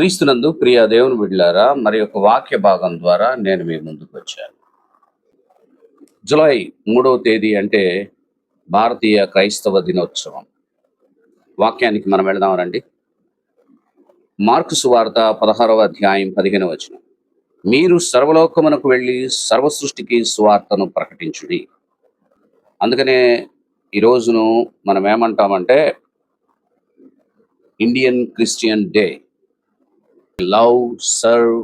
క్రీస్తునందు ప్రియ దేవుని బిడ్డలారా, మరి ఒక వాక్య భాగం ద్వారా నేను మీ ముందుకు వచ్చాను. జూలై 3వ తేదీ అంటే భారతీయ క్రైస్తవ దినోత్సవం. వాక్యానికి మనం వెళదాం రండి. మార్కు సువార్త 16వ అధ్యాయం 15వ వచనం. మీరు సర్వలోకమునకు వెళ్ళి సర్వ సృష్టికి సువార్తను ప్రకటించుడి. అందుకనే ఈ రోజును మనం ఏమంటామంటే Indian Christian day. Love, serve,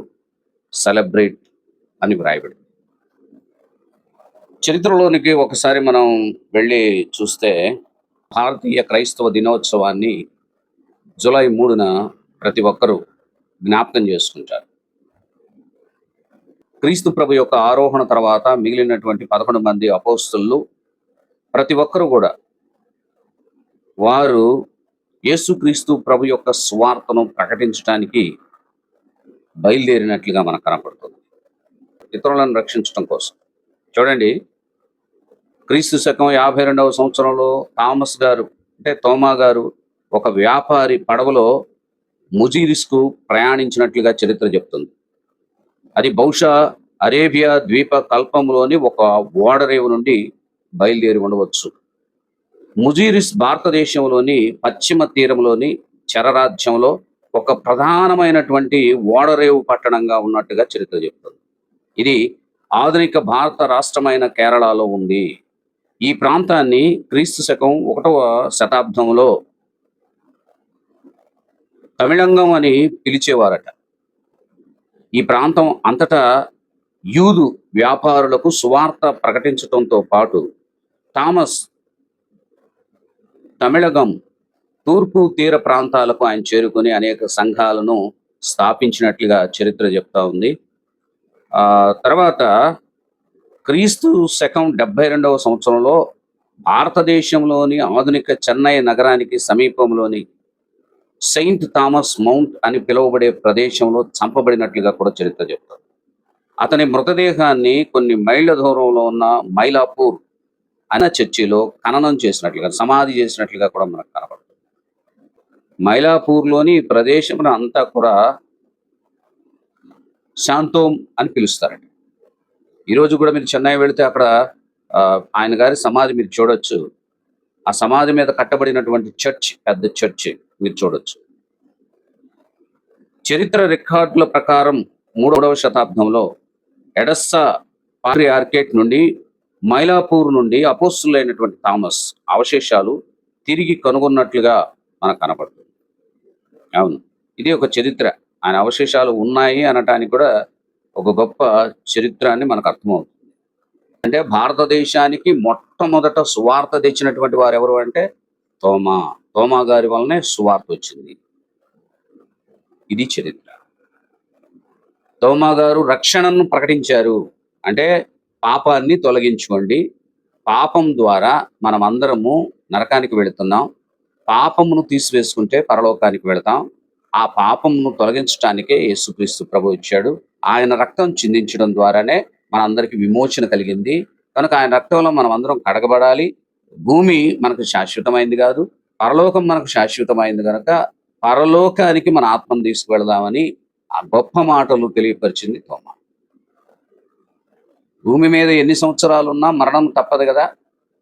celebrate అని వ్రాయబడింది. చరిత్రలోనికి ఒకసారి మనం వెళ్ళి చూస్తే భారతీయ క్రైస్తవ దినోత్సవాన్ని జూలై 3న ప్రతి ఒక్కరూ జ్ఞాపకం చేసుకుంటారు. క్రీస్తు ప్రభు యొక్క ఆరోహణ తర్వాత మిగిలినటువంటి 11 మంది అపోస్తలులు ప్రతి ఒక్కరు కూడా వారు యేసుక్రీస్తు ప్రభు యొక్క స్వార్థను ప్రకటించడానికి బయలుదేరినట్లుగా మనకు కనపడుతుంది, ఇతరులను రక్షించడం కోసం. చూడండి, క్రీస్తు శకం 52వ సంవత్సరంలో థామస్ గారు అంటే తోమా గారు ఒక వ్యాపారి పడవలో ముజీరిస్కు ప్రయాణించినట్లుగా చరిత్ర చెప్తుంది. అది బహుశా అరేబియా ద్వీప కల్పంలోని ఒక ఓడరేవు నుండి బయలుదేరి ఉండవచ్చు. ముజీరిస్ భారతదేశంలోని పశ్చిమ తీరంలోని చరరాజ్యంలో ఒక ప్రధానమైనటువంటి ఓడరేవు పట్టణంగా ఉన్నట్టుగా చరిత్ర చెప్తుంది. ఇది ఆధునిక భారత రాష్ట్రమైన కేరళలో ఉంది. ఈ ప్రాంతాన్ని క్రీస్తు శకం 1వ శతాబ్దంలో తమిళంగం అని పిలిచేవారట. ఈ ప్రాంతం అంతటా యూదు వ్యాపారులకు సువార్త ప్రకటించడంతో పాటు థామస్ తమిళగం తూర్పు తీర ప్రాంతాలకు ఆయన చేరుకుని అనేక సంఘాలను స్థాపించినట్లుగా చరిత్ర చెప్తా ఉంది. తర్వాత క్రీస్తు శకం 72వ సంవత్సరంలో భారతదేశంలోని ఆధునిక చెన్నై నగరానికి సమీపంలోని సెయింట్ థామస్ మౌంట్ అని పిలువబడే ప్రదేశంలో చంపబడినట్లుగా కూడా చరిత్ర చెప్తారు. అతని మృతదేహాన్ని కొన్ని మైళ్ళ దూరంలో ఉన్న మైలాపూర్ అనే చర్చిలో ఖననం చేసినట్లుగా, సమాధి చేసినట్లుగా కూడా మనకు కనపడుతుంది. మైలాపూర్లోని ప్రదేశం అంతా కూడా శాంతోం అని పిలుస్తారండి. ఈరోజు కూడా మీరు చెన్నై వెళితే అక్కడ ఆయన గారి సమాధి మీరు చూడొచ్చు. ఆ సమాధి మీద కట్టబడినటువంటి చర్చ్, పెద్ద చర్చ్ మీరు చూడొచ్చు. చరిత్ర రికార్డుల ప్రకారం 3వ శతాబ్దంలో ఎడస్సా పాట్రియార్కేట్ నుండి మైలాపూర్ నుండి అపోస్తులైనటువంటి థామస్ అవశేషాలు తిరిగి కనుగొన్నట్లుగా మనకు కనపడుతుంది. అవును, ఇది ఒక చరిత్ర. ఆయన అవశేషాలు ఉన్నాయి అనటానికి కూడా ఒక గొప్ప చరిత్రాన్ని మనకు అర్థమవుతుంది. అంటే భారతదేశానికి మొట్టమొదట సువార్త తెచ్చినటువంటి వారు ఎవరు అంటే తోమా గారి వల్లనే సువార్త వచ్చింది. ఇది చరిత్ర. తోమా గారు రక్షణను ప్రకటించారు. అంటే పాపాన్ని తొలగించుకోండి, పాపం ద్వారా మనం అందరము నరకానికి వెళుతున్నాం, పాపమును తీసివేసుకుంటే పరలోకానికి వెళతాం. ఆ పాపమును తొలగించడానికే యేసుక్రీస్తు ప్రభు ఇచ్చాడు. ఆయన రక్తం చిందించడం ద్వారానే మనందరికి విమోచన కలిగింది. కనుక ఆయన రక్తంలో మనం అందరం కడగబడాలి. భూమి మనకు శాశ్వతమైంది కాదు, పరలోకం మనకు శాశ్వతమైంది కనుక పరలోకానికి మన ఆత్మను తీసుకువెళదామని ఆ గొప్ప మాటలు తెలియపరిచింది తోమా. భూమి మీద ఎన్ని సంవత్సరాలు ఉన్నా మరణం తప్పదు కదా.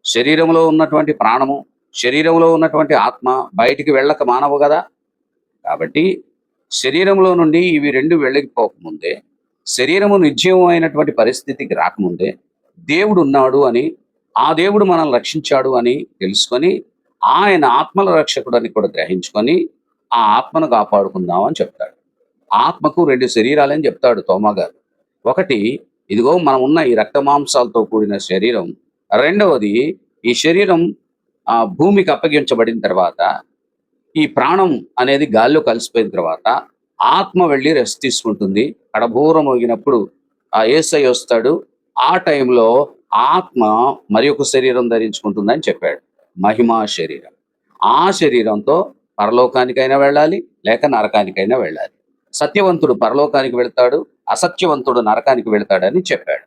శరీరంలో ఉన్నటువంటి ప్రాణము, శరీరంలో ఉన్నటువంటి ఆత్మ బయటికి వెళ్ళక మానవు కదా. కాబట్టి శరీరంలో నుండి ఇవి రెండు వెళ్ళకపోకముందే, శరీరము నిర్జీవమైనటువంటి పరిస్థితికి రాకముందే దేవుడు ఉన్నాడు అని, ఆ దేవుడు మనల్ని రక్షించాడు అని తెలుసుకొని ఆయన ఆత్మల రక్షకుడు అని కూడా గ్రహించుకొని ఆ ఆత్మను కాపాడుకుందాం అని చెప్తాడు. ఆత్మకు 2 శరీరాలని చెప్తాడు తోమా గారు. ఒకటి ఇదిగో మనం ఉన్న ఈ రక్త మాంసాలతో కూడిన శరీరం. రెండవది ఈ శరీరం ఆ భూమికి అప్పగించబడిన తర్వాత, ఈ ప్రాణం అనేది గాల్లో కలిసిపోయిన తర్వాత ఆత్మ వెళ్ళి రెస్ట్ తీసుకుంటుంది. కడబూర మోగినప్పుడు ఆ యేసయ్య వస్తాడు. ఆ టైంలో ఆత్మ మరి ఒక శరీరం ధరించుకుంటుందని చెప్పాడు, మహిమా శరీరం. ఆ శరీరంతో పరలోకానికైనా వెళ్ళాలి, లేక నరకానికైనా వెళ్ళాలి. సత్యవంతుడు పరలోకానికి వెళ్తాడు, అసత్యవంతుడు నరకానికి వెళ్తాడని చెప్పాడు.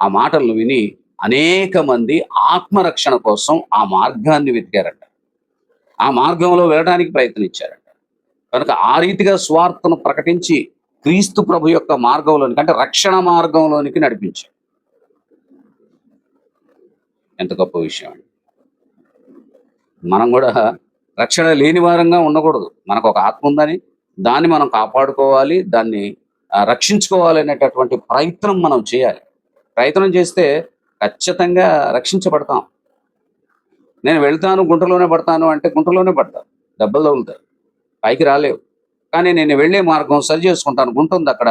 ఆ మాటలను విని అనేక మంది ఆత్మరక్షణ కోసం ఆ మార్గాన్ని వెతికారట, ఆ మార్గంలో వెళ్ళడానికి ప్రయత్నించారట. కనుక ఆ రీతిగా స్వార్థను ప్రకటించి క్రీస్తు ప్రభు యొక్క మార్గంలోనికి, అంటే రక్షణ మార్గంలోనికి నడిపించాడు. ఎంత గొప్ప విషయం అండి. మనం కూడా రక్షణ లేని వారంగా ఉండకూడదు. మనకు ఒక ఆత్మ ఉందని, దాన్ని మనం కాపాడుకోవాలి, దాన్ని రక్షించుకోవాలి అనేటటువంటి ప్రయత్నం మనం చేయాలి. ప్రయత్నం చేస్తే ఖచ్చితంగా రక్షించబడతాం. నేను వెళ్తాను గుంటలోనే పడతాను అంటే గుంటలోనే పడతాను, దెబ్బలు తగులుతాయి, పైకి రాలేవు. కానీ నేను వెళ్ళే మార్గం సరి చేసుకుంటాను, గుంట ఉంది అక్కడ,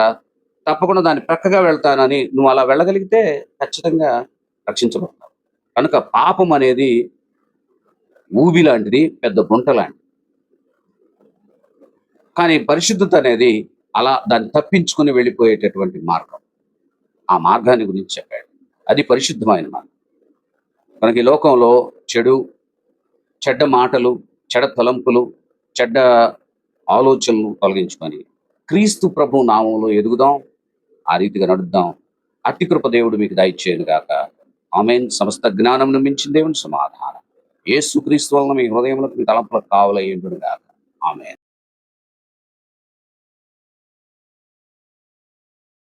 తప్పకుండా దాన్ని ప్రక్కగా వెళ్తానని నువ్వు అలా వెళ్ళగలిగితే ఖచ్చితంగా రక్షించబడతావు. కనుక పాపం అనేది ఊబి లాంటిది, పెద్ద గుంట లాంటిది. కానీ పరిశుద్ధత అనేది అలా దాన్ని తప్పించుకుని వెళ్ళిపోయేటటువంటి మార్గం. ఆ మార్గాన్ని గురించి చెప్పాడు. అది పరిశుద్ధమైన మార్గం. మనకి ఈ లోకంలో చెడ్డ మాటలు, చెడ్డ తలంపులు, చెడ్డ ఆలోచనలు తొలగించుకొని క్రీస్తు ప్రభు నామంలో ఎదుగుదాం, ఆ రీతిగా నడుద్దాం. అట్టి కృప దేవుడు మీకు దయచేయను గాక. ఆమేన్. సమస్త జ్ఞానం మించిన దేవుని సమాధానం యేసు క్రీస్తు వలన మీ హృదయములకు, మీ తలంపులకు కావలయుండును గాక. ఆమేన్.